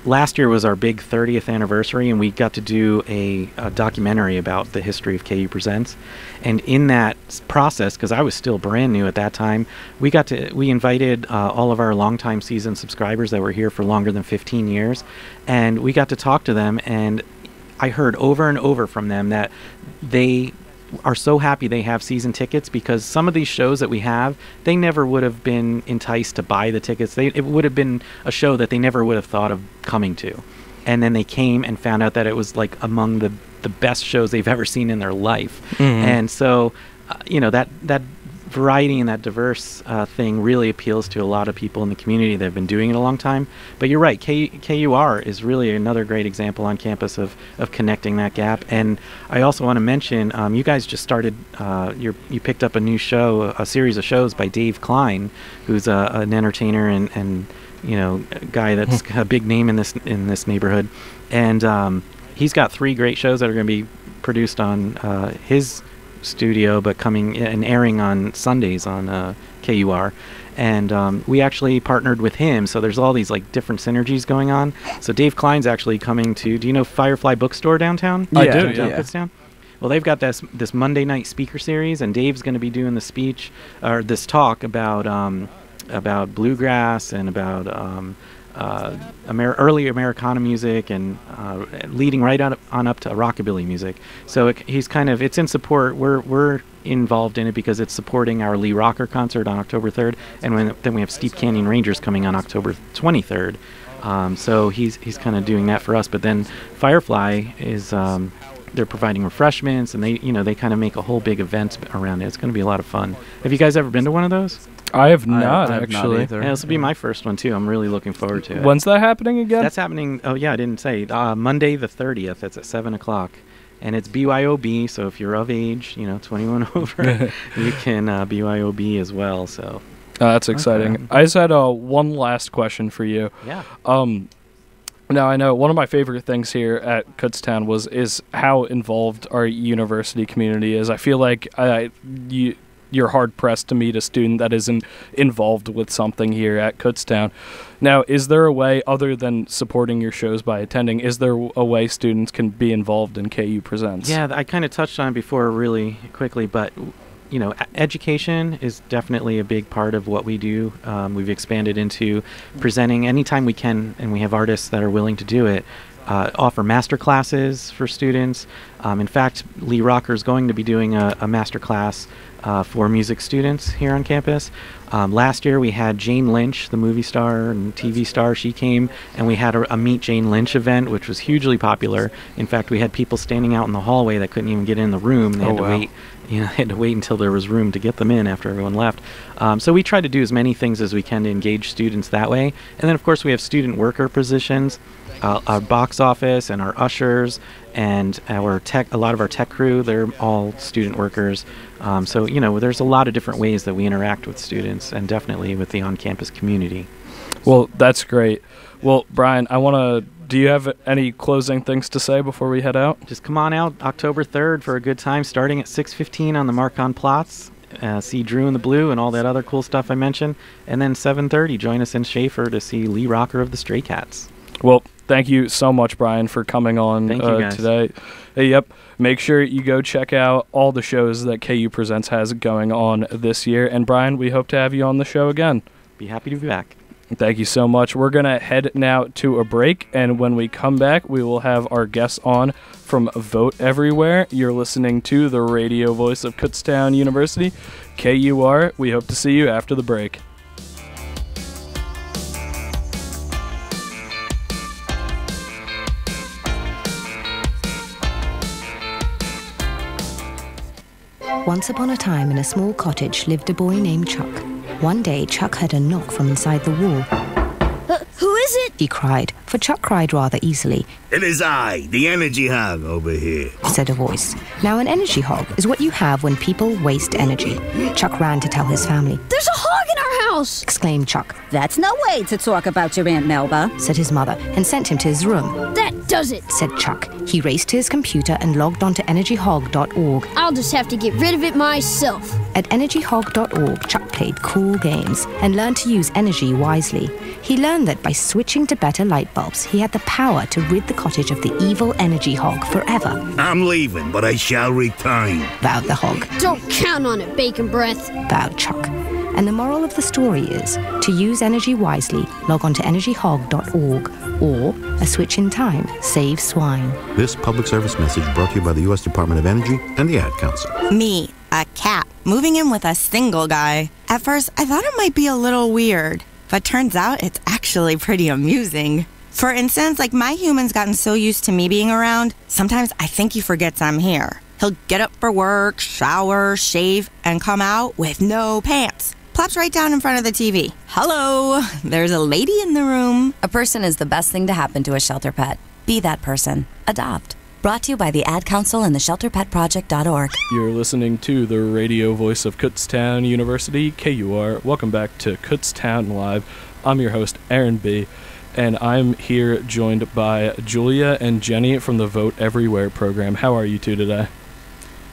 Last year was our big 30th anniversary, and we got to do a documentary about the history of KU Presents. And in that process, because I was still brand new at that time, we invited all of our longtime season subscribers that were here for longer than 15 years, and we got to talk to them. And I heard over and over from them that they are so happy they have season tickets, because some of these shows that we have, they never would have been enticed to buy the tickets. It would have been a show that they never would have thought of coming to. And then they came and found out that it was like among the best shows they've ever seen in their life. Mm-hmm. And so, that variety and that diverse thing really appeals to a lot of people in the community that have been doing it a long time. But you're right, KUR is really another great example on campus of connecting that gap. And I also want to mention, you guys just started, you picked up a new show, a series of shows by Dave Klein, who's an entertainer and a guy that's a big name in this neighborhood. And he's got 3 great shows that are going to be produced on his studio, but coming and airing on Sundays on KUR. And we actually partnered with him, so there's all these like different synergies going on. So Dave Klein's actually coming to, do you know Firefly Bookstore downtown? I do, Kutztown? Well, they've got this Monday night speaker series, and Dave's going to be doing the speech, or this talk about bluegrass and about early Americana music, and leading right on up to rockabilly music. So it's in support. We're involved in it because it's supporting our Lee Rocker concert on October 3rd, and then we have Steep Canyon Rangers coming on October 23rd. So he's kind of doing that for us. But then Firefly is they're providing refreshments, and they kind of make a whole big event around it. It's going to be a lot of fun. Have you guys ever been to one of those? I have not, actually. This will be my first one, too. I'm really looking forward to it. When's that happening again? That's happening, I didn't say. Monday the 30th. It's at 7 o'clock. And it's BYOB, so if you're of age, 21 over, you can BYOB as well. So that's exciting. Okay. I just had one last question for you. Yeah. Now, I know one of my favorite things here at Kutztown is how involved our university community is. I feel like you're hard-pressed to meet a student that isn't involved with something here at Kutztown. Now, is there a way, other than supporting your shows by attending, is there a way students can be involved in KU Presents? Yeah, I kind of touched on it before really quickly, but education is definitely a big part of what we do. We've expanded into presenting anytime we can, and we have artists that are willing to do it. Offer master classes for students. In fact, Lee Rocker is going to be doing a master class for music students here on campus. Last year we had Jane Lynch, the movie star and TV star. She came, and we had a Meet Jane Lynch event, which was hugely popular. In fact, we had people standing out in the hallway that couldn't even get in the room. They had to wait. They had to wait until there was room to get them in after everyone left. So we try to do as many things as we can to engage students that way. And then, of course, we have student worker positions. Our box office and our ushers and a lot of our tech crew, they're all student workers. So, there's a lot of different ways that we interact with students, and definitely with the on-campus community. Well, that's great. Well, Bryan, do you have any closing things to say before we head out? Just come on out October 3rd for a good time, starting at 6:15 on the Marcon Platz. See Drew in the Blue and all that other cool stuff I mentioned. And then 7:30, join us in Schaefer to see Lee Rocker of the Stray Cats. Well, thank you so much, Bryan, for coming on today. Yep. Make sure you go check out all the shows that KU Presents has going on this year. And, Bryan, we hope to have you on the show again. Be happy to be back. Thank you so much. We're going to head now to a break, and when we come back, we will have our guests on from Vote Everywhere. You're listening to the radio voice of Kutztown University, KUR. We hope to see you after the break. Once upon a time in a small cottage lived a boy named Chuck. One day, Chuck heard a knock from inside the wall. Who is it? He cried, for Chuck cried rather easily. It is I, the energy hog over here, said a voice. Now, an energy hog is what you have when people waste energy. Chuck ran to tell his family. There's a hog in our house! Exclaimed Chuck. That's no way to talk about your Aunt Melba, said his mother, and sent him to his room. That does it, said Chuck. He raced to his computer and logged on to energyhog.org. I'll just have to get rid of it myself. At energyhog.org, Chuck played cool games and learned to use energy wisely. He learned that by switching to better light bulbs, he had the power to rid the cottage of the evil energy hog forever. I'm leaving, but I shall return, vowed the hog. Don't count on it, Bacon Breath, vowed Chuck. And the moral of the story is, to use energy wisely, log on to energyhog.org, or a switch in time saves swine. This public service message brought to you by the U.S. Department of Energy and the Ad Council. Me, a cat, moving in with a single guy. At first, I thought it might be a little weird, but turns out it's actually pretty amusing. For instance, like my human's gotten so used to me being around, sometimes I think he forgets I'm here. He'll get up for work, shower, shave, and come out with no pants. Plops right down in front of the TV. Hello, there's a lady in the room. A person is the best thing to happen to a shelter pet. Be that person. Adopt. Brought to you by the Ad Council and the ShelterPetProject.org. You're listening to the radio voice of Kutztown University, KUR. Welcome back to Kutztown Live. I'm your host, Aaron B., and I'm here joined by Julia and Jenny from the Vote Everywhere program. How are you two today?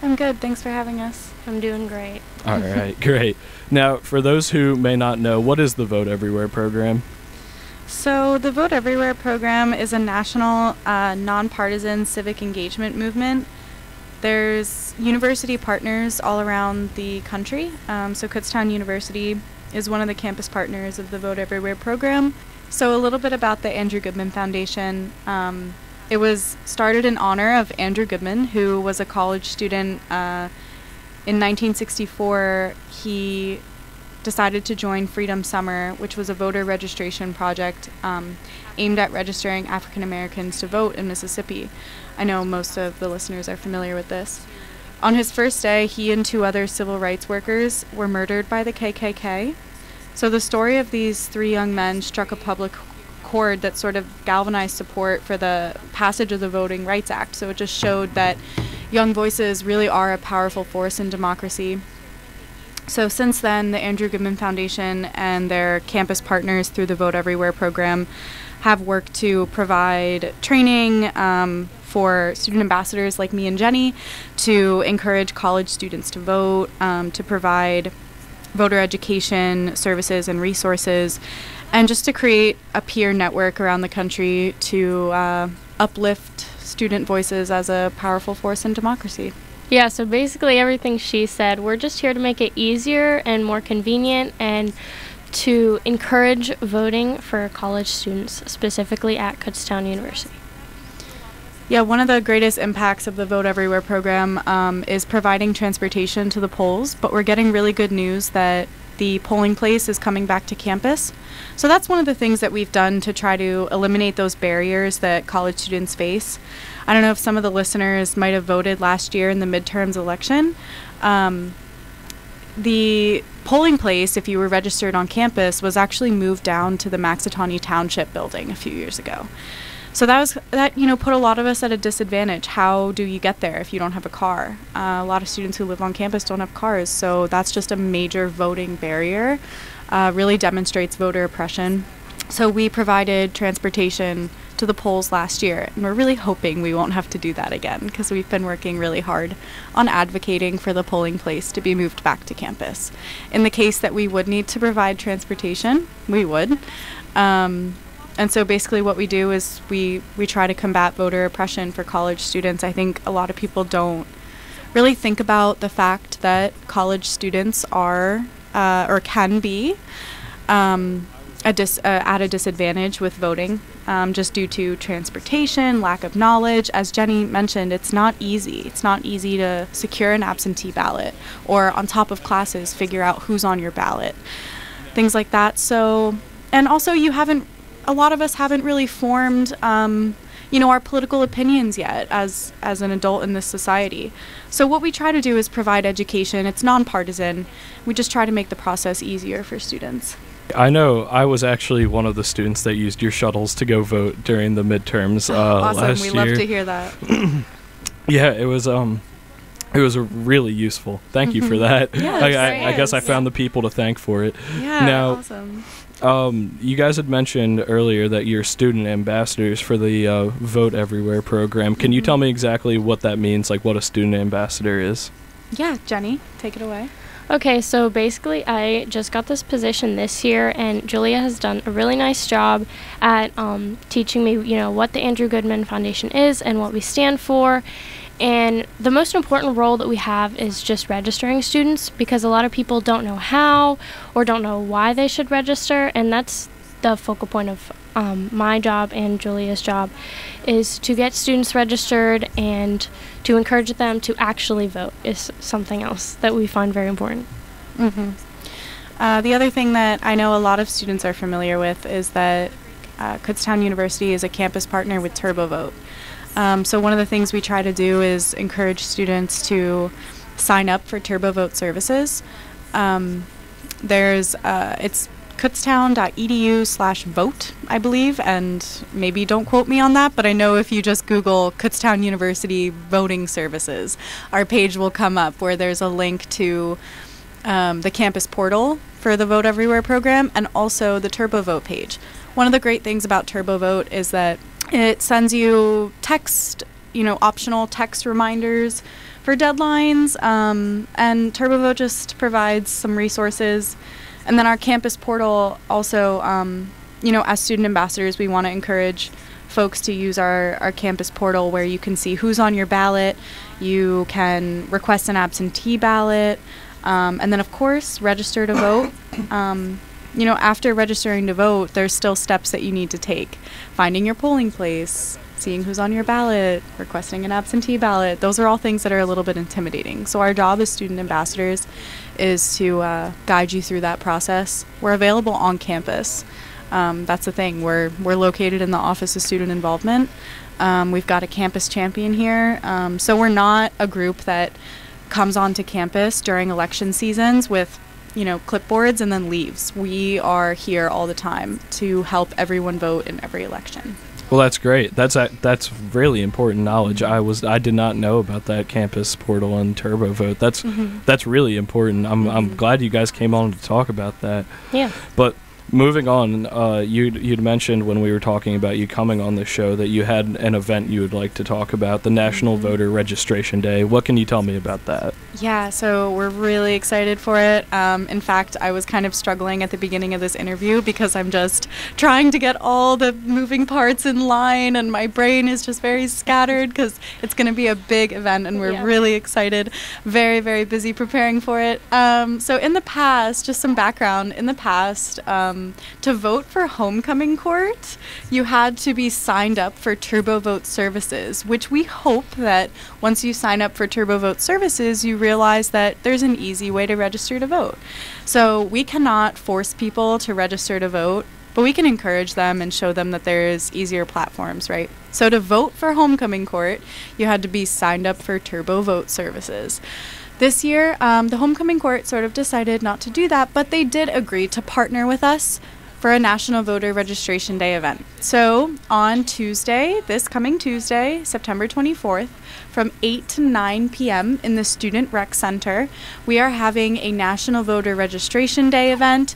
I'm good. Thanks for having us. I'm doing great. All right, great. Now, for those who may not know, what is the Vote Everywhere program? So the Vote Everywhere program is a national, nonpartisan civic engagement movement. There's university partners all around the country. So Kutztown University is one of the campus partners of the Vote Everywhere program. So a little bit about the Andrew Goodman Foundation. It was started in honor of Andrew Goodman, who was a college student. In 1964, he decided to join Freedom Summer, which was a voter registration project aimed at registering African Americans to vote in Mississippi. I know most of the listeners are familiar with this. On his first day, he and 2 other civil rights workers were murdered by the KKK. So the story of these 3 young men struck a public chord that sort of galvanized support for the passage of the Voting Rights Act. So it just showed that young voices really are a powerful force in democracy. So since then, the Andrew Goodman Foundation and their campus partners through the Vote Everywhere program have worked to provide training for student ambassadors like me and Jenny to encourage college students to vote, to provide voter education services and resources, and just to create a peer network around the country to uplift student voices as a powerful force in democracy. Yeah, so basically everything she said, we're just here to make it easier and more convenient and to encourage voting for college students, specifically at Kutztown University. Yeah, one of the greatest impacts of the Vote Everywhere program is providing transportation to the polls, but we're getting really good news that the polling place is coming back to campus. So that's one of the things that we've done to try to eliminate those barriers that college students face. I don't know if some of the listeners might have voted last year in the midterms election. The polling place, if you were registered on campus, was actually moved down to the Maxitawny Township building a few years ago. So that put a lot of us at a disadvantage. How do you get there if you don't have a car? A lot of students who live on campus don't have cars, so that's just a major voting barrier. Really demonstrates voter oppression. So we provided transportation to the polls last year, and we're really hoping we won't have to do that again because we've been working really hard on advocating for the polling place to be moved back to campus. In the case that we would need to provide transportation, we would. And so basically what we do is we try to combat voter oppression for college students. I think a lot of people don't really think about the fact that college students are or can be at a disadvantage with voting just due to transportation, lack of knowledge. As Jenny mentioned, it's not easy. It's not easy to secure an absentee ballot or on top of classes figure out who's on your ballot, things like that. So, and also a lot of us haven't really formed our political opinions yet as an adult in this society. So what we try to do is provide education. It's nonpartisan. We just try to make the process easier for students. I know I was actually one of the students that used your shuttles to go vote during the midterms Awesome. last We year. love to hear that. Yeah, it was really useful. Thank you for that. Yeah, I guess I found the people to thank for it. Yeah, now, awesome. You guys had mentioned earlier that you're student ambassadors for the Vote Everywhere program. Can you tell me exactly what that means, like what a student ambassador is? Yeah, Jenny, take it away. Okay, so basically I just got this position this year, and Julia has done a really nice job at teaching me, what the Andrew Goodman Foundation is and what we stand for. And the most important role that we have is just registering students, because a lot of people don't know how or don't know why they should register, and that's the focal point of my job and Julia's job, is to get students registered and to encourage them to actually vote is something else that we find very important. The other thing that I know a lot of students are familiar with is that Kutztown University is a campus partner with TurboVote. So one of the things we try to do is encourage students to sign up for TurboVote services. It's kutztown.edu/vote, I believe, and maybe don't quote me on that, but I know if you just Google Kutztown University voting services, our page will come up where there's a link to the campus portal for the Vote Everywhere program and also the TurboVote page. One of the great things about TurboVote is that it sends you text, optional text reminders for deadlines, and TurboVote just provides some resources. And then our campus portal also, as student ambassadors, we want to encourage folks to use our campus portal where you can see who's on your ballot, you can request an absentee ballot, and then, of course, register to vote. After registering to vote, there's still steps that you need to take. Finding your polling place, seeing who's on your ballot, requesting an absentee ballot. Those are all things that are a little bit intimidating. So our job as student ambassadors is to guide you through that process. We're available on campus. That's the thing. We're located in the Office of Student Involvement. We've got a campus champion here. So we're not a group that comes onto campus during election seasons with clipboards and then leaves. We are here all the time to help everyone vote in every election. Well, that's great. That's really important knowledge. I did not know about that campus portal and TurboVote. That's really important. I'm glad you guys came on to talk about that. Yeah. But moving on, you'd mentioned when we were talking about you coming on the show that you had an event you would like to talk about, the National Voter Registration Day. What can you tell me about that? Yeah, so we're really excited for it. In fact, I was kind of struggling at the beginning of this interview because I'm just trying to get all the moving parts in line, and my brain is just very scattered because it's going to be a big event, and we're really excited. Very, very busy preparing for it. So in the past, just some background, in the past, to vote for homecoming court, you had to be signed up for TurboVote services, which we hope that once you sign up for TurboVote services, you realize that there's an easy way to register to vote. So we cannot force people to register to vote, but we can encourage them and show them that there's easier platforms, right? So to vote for homecoming court, you had to be signed up for TurboVote services. This year, the homecoming court sort of decided not to do that, but they did agree to partner with us for a National Voter Registration Day event. So on Tuesday, this coming Tuesday, September 24th, from 8 to 9 p.m. in the Student Rec Center, we are having a National Voter Registration Day event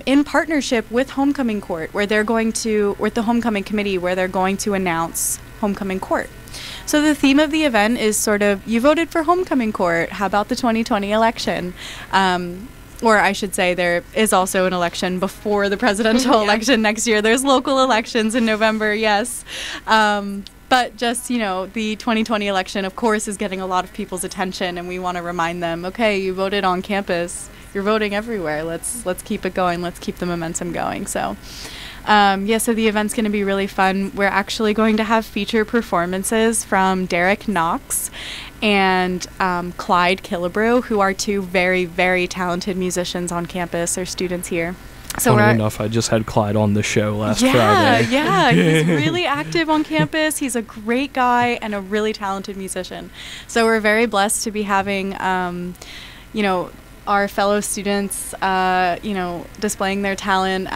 in partnership with Homecoming Court, with the Homecoming Committee, where they're going to announce Homecoming Court. So the theme of the event is sort of, you voted for Homecoming Court, how about the 2020 election? Or I should say there is also an election before the presidential election next year. There's local elections in November, yes. But just, the 2020 election, of course, is getting a lot of people's attention, and we want to remind them, okay, you voted on campus. You're voting everywhere. Let's keep it going. Let's keep the momentum going. So so the event's going to be really fun. We're actually going to have feature performances from Derek Knox and Clyde Killebrew, who are two very, very talented musicians on campus. They're students here. So funny enough, I just had Clyde on the show last Friday. Yeah, he's really active on campus. He's a great guy and a really talented musician. So we're very blessed to be having, our fellow students, displaying their talent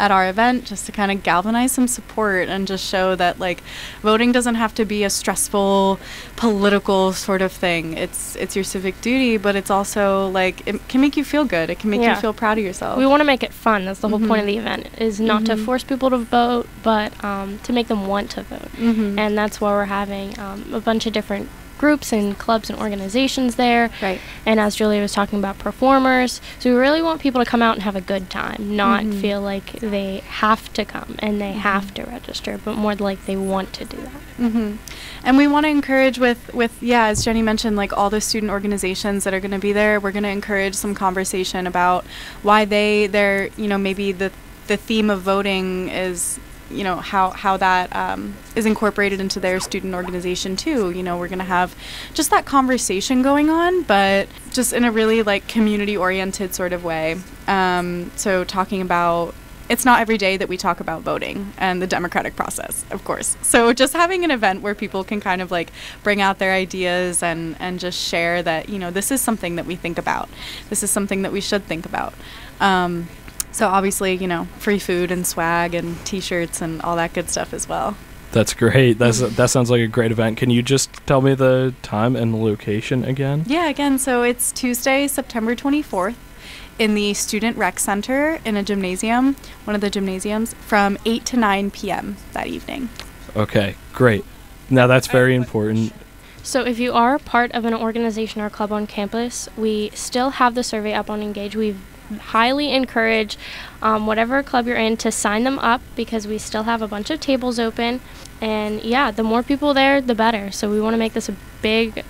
at our event, just to kind of galvanize some support and just show that, like, voting doesn't have to be a stressful political sort of thing. It's your civic duty, but it's also, like, it can make you feel good. It can make you feel proud of yourself. We want to make it fun. That's the whole point of the event, is not to force people to vote, but to make them want to vote. And that's why we're having a bunch of different groups and clubs and organizations there. Right. And as Julia was talking about, performers. So we really want people to come out and have a good time, not feel like they have to come and they have to register, but more like they want to do that. And we want to encourage with as Jenny mentioned, like, all the student organizations that are going to be there, we're going to encourage some conversation about why they're, maybe the theme of voting is, how that is incorporated into their student organization too. We're going to have just that conversation going on, but just in a really, like, community-oriented sort of way. So talking about, it's not every day that we talk about voting and the democratic process, of course. So just having an event where people can kind of, like, bring out their ideas and just share that, this is something that we think about. This is something that we should think about. So obviously, free food and swag and T-shirts and all that good stuff as well. That's great. That sounds like a great event. Can you just tell me the time and the location again? Yeah, again, so it's Tuesday, September 24th in the Student Rec Center in a gymnasium, one of the gymnasiums, from 8 to 9 p.m. that evening. Okay, great. Now that's very important. So if you are part of an organization or club on campus, we still have the survey up on Engage. We highly encourage whatever club you're in to sign them up, because we still have a bunch of tables open, and the more people there, the better. So we want to make this a big,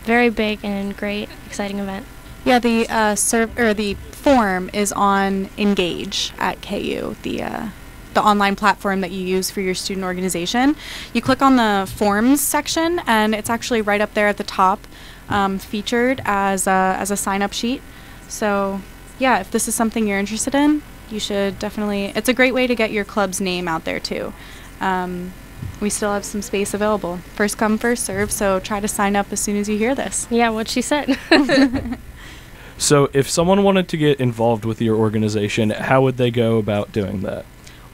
very big and great, exciting event. Yeah, the form is on Engage at KU, the online platform that you use for your student organization. You click on the forms section, and it's actually right up there at the top, featured as a sign-up sheet. So yeah, if this is something you're interested in, you should definitely, it's a great way to get your club's name out there too. We still have some space available. First come, first serve, so try to sign up as soon as you hear this. Yeah, what she said. So if someone wanted to get involved with your organization, how would they go about doing that?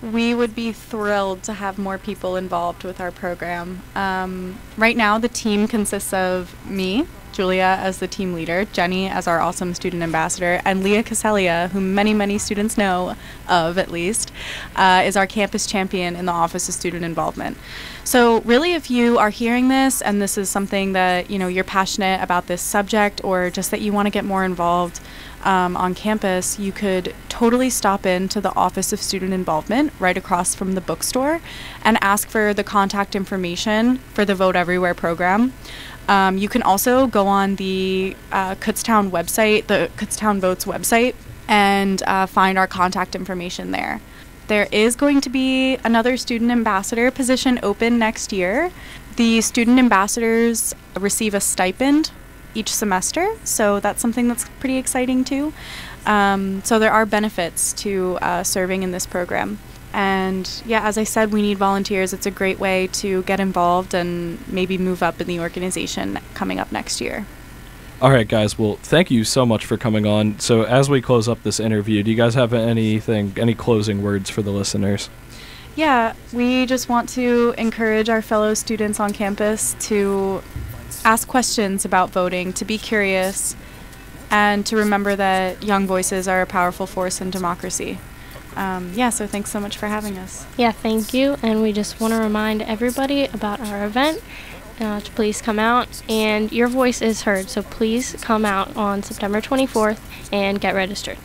We would be thrilled to have more people involved with our program. Right now, the team consists of me, Julia as the team leader, Jenny as our awesome student ambassador, and Leah Casellia, whom many, many students know of at least, is our campus champion in the Office of Student Involvement. So really, if you are hearing this and this is something that, you're passionate about this subject, or just that you want to get more involved on campus, you could totally stop in to the Office of Student Involvement right across from the bookstore and ask for the contact information for the Vote Everywhere program. You can also go on the Kutztown website, the Kutztown Votes website, and find our contact information there. There is going to be another student ambassador position open next year. The student ambassadors receive a stipend each semester, so that's something that's pretty exciting too. So there are benefits to serving in this program. And yeah, as I said, we need volunteers. It's a great way to get involved and maybe move up in the organization coming up next year. All right, guys. Well, thank you so much for coming on. So as we close up this interview, do you guys have any closing words for the listeners? Yeah, we just want to encourage our fellow students on campus to ask questions about voting, to be curious, and to remember that young voices are a powerful force in democracy. So thanks so much for having us. Yeah, thank you. And we just want to remind everybody about our event to please come out. And your voice is heard, so please come out on September 24th and get registered.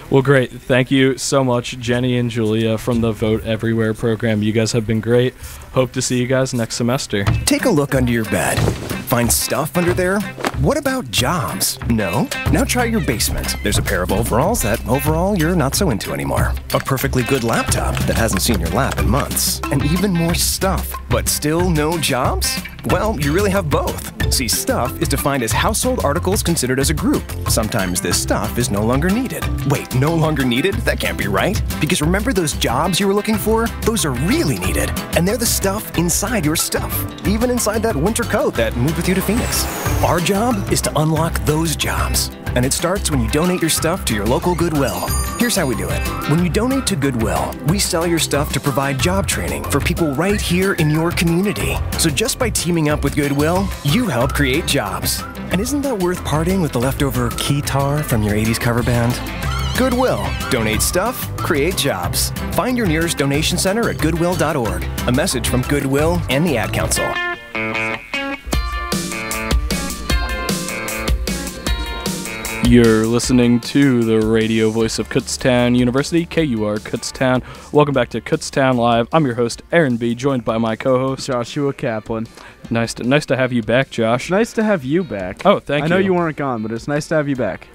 Well, great. Thank you so much, Jenny and Julia from the Vote Everywhere program. You guys have been great. Hope to see you guys next semester. Take a look under your bed. Find stuff under there? What about jobs? No? Now try your basement. There's a pair of overalls that overall you're not so into anymore. A perfectly good laptop that hasn't seen your lap in months. And even more stuff, but still no jobs? Well, you really have both. See, stuff is defined as household articles considered as a group. Sometimes this stuff is no longer needed. Wait, no longer needed? That can't be right. Because remember those jobs you were looking for? Those are really needed. And they're the stuff inside your stuff. Even inside that winter coat that moved with you to Phoenix. Our job is to unlock those jobs. And it starts when you donate your stuff to your local Goodwill. Here's how we do it. When you donate to Goodwill, we sell your stuff to provide job training for people right here in your community. So just by teaming up with Goodwill, you help create jobs. And isn't that worth parting with the leftover keytar from your 80s cover band? Goodwill. Donate stuff, create jobs. Find your nearest donation center at goodwill.org. A message from Goodwill and the Ad Council. You're listening to the radio voice of Kutztown University, KUR Kutztown. Welcome back to Kutztown Live. I'm your host, Aaron B., joined by my co-host, Joshua Kaplan. Nice to have you back, Josh. Nice to have you back. Oh, thank you. I know you weren't gone, but it's nice to have you back.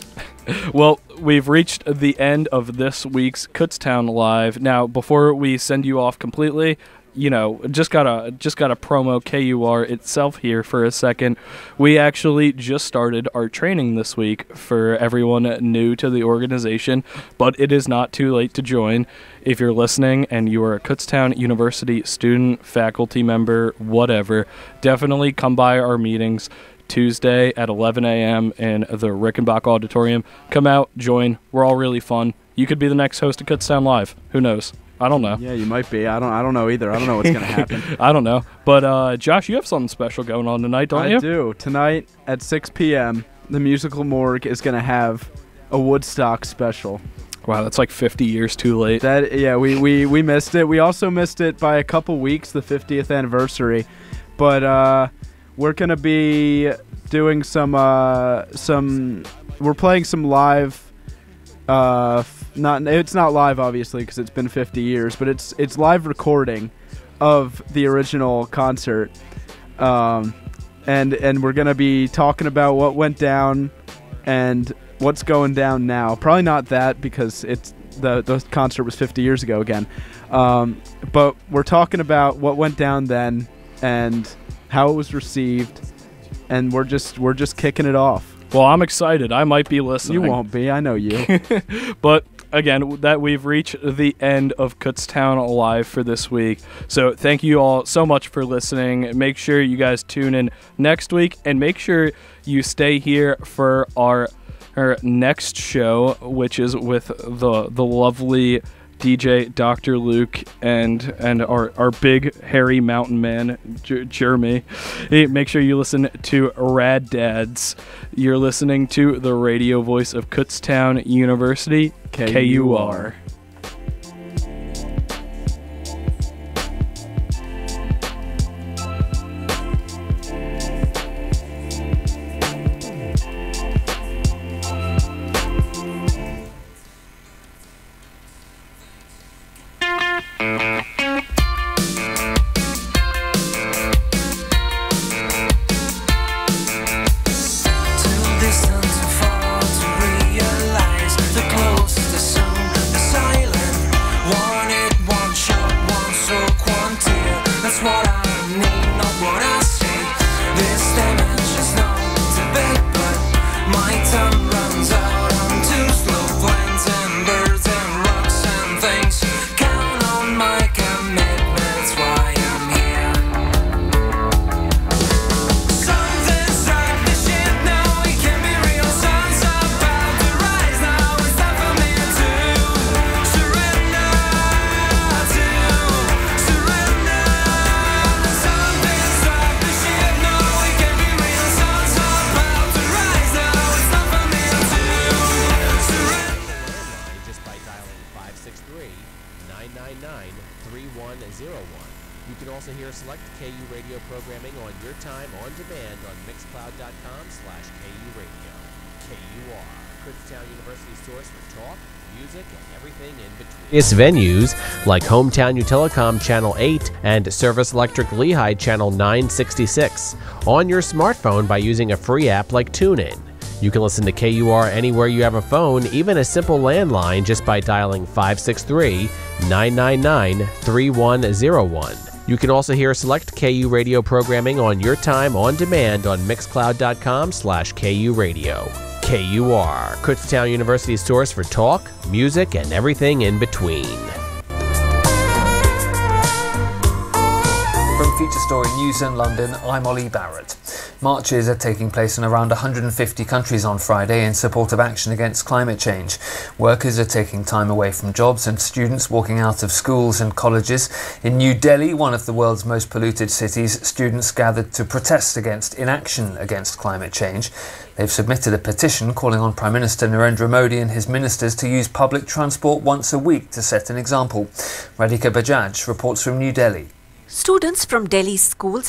Well, we've reached the end of this week's Kutztown Live. Now, before we send you off completely, just gotta promo KUR itself here for a second. We actually just started our training this week for everyone new to the organization, but it is not too late to join. If you're listening and you are a Kutztown University student, faculty member, whatever, definitely come by our meetings Tuesday at 11 a.m. in the Rickenbach Auditorium. Come out, join. We're all really fun. You could be the next host of Kutztown Live. Who knows? I don't know. Yeah, you might be. I don't know either. I don't know what's going to happen. I don't know. But, Josh, you have something special going on tonight, don't you? I do. Tonight at 6 p.m., the Musical Morgue is going to have a Woodstock special. Wow, that's like 50 years too late. We missed it. We also missed it by a couple weeks, the 50th anniversary. But we're going to be doing we're playing some live it's not live obviously because it's been 50 years, but it's live recording of the original concert, and we're gonna be talking about what went down and what's going down now. Probably not that because it's the concert was 50 years ago again, but we're talking about what went down then and how it was received, and we're just kicking it off. Well, I'm excited. I might be listening. You won't be. I know you. But again, that we've reached the end of Kutztown Live for this week. So thank you all so much for listening. Make sure you guys tune in next week, and make sure you stay here for our next show, which is with the lovely DJ Dr. Luke and our big hairy mountain man Jeremy. Hey, make sure you listen to Rad Dads. You're listening to the radio voice of Kutztown University, KUR. Venues like Hometown Utelecom Channel 8 and Service Electric Lehigh Channel 966 on your smartphone by using a free app like TuneIn. You can listen to KUR anywhere you have a phone, even a simple landline, just by dialing 563-999-3101. You can also hear select KU radio programming on your time on demand on mixcloud.com/KU radio. KUR, Kutztown University's source for talk, music, and everything in between. From Feature Story News in London, I'm Ollie Barrett. Marches are taking place in around 150 countries on Friday in support of action against climate change. Workers are taking time away from jobs and students walking out of schools and colleges. In New Delhi, one of the world's most polluted cities, students gathered to protest against inaction against climate change. They've submitted a petition calling on Prime Minister Narendra Modi and his ministers to use public transport once a week to set an example. Radhika Bajaj reports from New Delhi. Students from Delhi schools